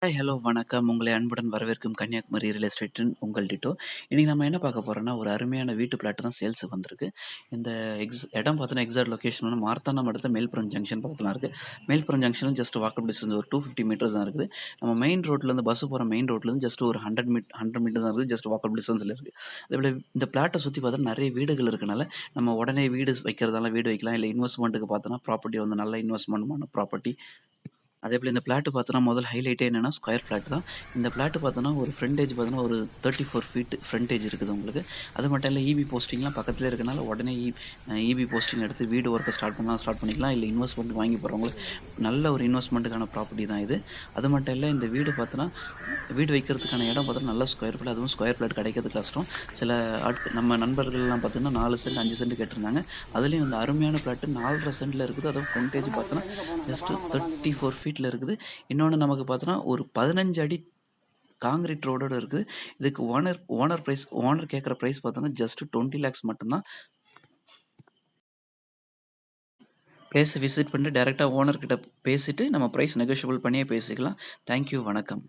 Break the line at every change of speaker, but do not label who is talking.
Hi, hello, வணக்கம். உங்களை அன்புடன் வரவேற்கும் கன்னியாகுமரி ரியல் எஸ்டேட்டின் உங்கள் டிட்டோ. இன்னைக்கு நம்ம என்ன பார்க்க போறோம்னா, ஒரு அருமையான வீட்டு பிளாட் தான் சேல்ஸுக்கு வந்திருக்கு. இந்த இடம் பார்த்தீங்கன்னா, எக்ஸாக்ட் லொகேஷன் வந்து மார்த்தாண்டம் அடுத்த மேல்புறம் ஜங்ஷன் பக்கத்துல இருக்கு. மேல்புறம் ஜங்ஷன்ல ஜஸ்ட் வாக்கபிள் டிஸ்டன்ஸ் ஒரு 250 மீட்டர்ஸ் தான் இருக்குது. நம்ம மெயின் ரோட்லேருந்து பஸ் போற மெயின் ரோட்லேருந்து ஜஸ்ட் ஒரு 100 மீட்டர் தான் இருக்குது. ஜஸ்ட் வாக்கபிள் டிஸ்டன்ஸ்ல இருக்கு. அதேபோல இந்த பிளாட்ட சுத்தி பார்த்தா நெறைய வீடுகள் இருக்கனால, நம்ம உடனே வீடு வைக்கிறதால வீடு வைக்கலாம். இல்ல இன்வெஸ்ட்மென்ட்க்கு பார்த்தோம்னா, ப்ராப்பர்ட்டி வந்து நல்ல இன்வெஸ்ட்மென்ட்டான ப்ராப்பர்ட்டி. அதேபோல இந்த பிளாட் பார்த்தோன்னா, முதல் ஹைலைட்டே என்னன்னா, ஸ்கொயர் பிளாட் தான். இந்த பிளாட் பார்த்தோன்னா, ஒரு ஃப்ரண்டேஜ் பார்த்தோன்னா, ஒரு 34 ஃபீட் ஃப்ரண்டேஜ் இருக்குது உங்களுக்கு. அது மட்டும் இல்ல, ஈபி போஸ்டிங்லாம் பக்கத்திலே இருக்கனால, உடனே ஈபி போஸ்டிங் எடுத்து வீடு ஒர்க்க ஸ்டார்ட் பண்ணிக்கலாம். இல்ல இன்வெஸ்ட்மென்ட்க்கு வாங்கி போடுறவங்களுக்கு நல்ல ஒரு இன்வெஸ்ட்மென்ட்டுக்கான ப்ராப்பர்ட்டி தான் இது. அது மட்டும் இல்ல, இந்த வீடு பார்த்தோன்னா, வீடு வைக்கிறதுக்கான இடம் பார்த்தோன்னா, நல்ல ஸ்கொயர் பிளாட். அதுவும் ஸ்கொயர் பிளாட் கிடைக்கிறது கஷ்டம். சில நம்ம நண்பர்கள்லாம் பார்த்தீங்கன்னா, 4 சென்ட், 5 சென்ட் கேட்டிருந்தாங்க. அதுலயும் இந்த அருமையான பிளாட் 4 1/2 சென்ட்ல இருக்குது. அதுவும் ஃப்ரண்டேஜ் பார்த்தோன்னா, ஜஸ்ட் 34 ஃபீட்ல இருக்குது. இன்னொன்னு நமக்கு பார்த்தோன்னா, ஒரு 15 அடி கான்கிரீட் ரோடோட இருக்குது. இதுக்கு ஓனர் கேட்குற பிரைஸ் பார்த்தோன்னா, ஜஸ்ட் 20 லேக்ஸ் மட்டும் தான். பிளேஸ விசிட் பண்ணிட்டு டைரக்ட்டா ஓனர் கிட்ட பேசிட்டு, நம்ம பிரைஸ் நெகோஷியபிள் பண்ணியே பேசிக்கலாம். Thank you. வணக்கம்.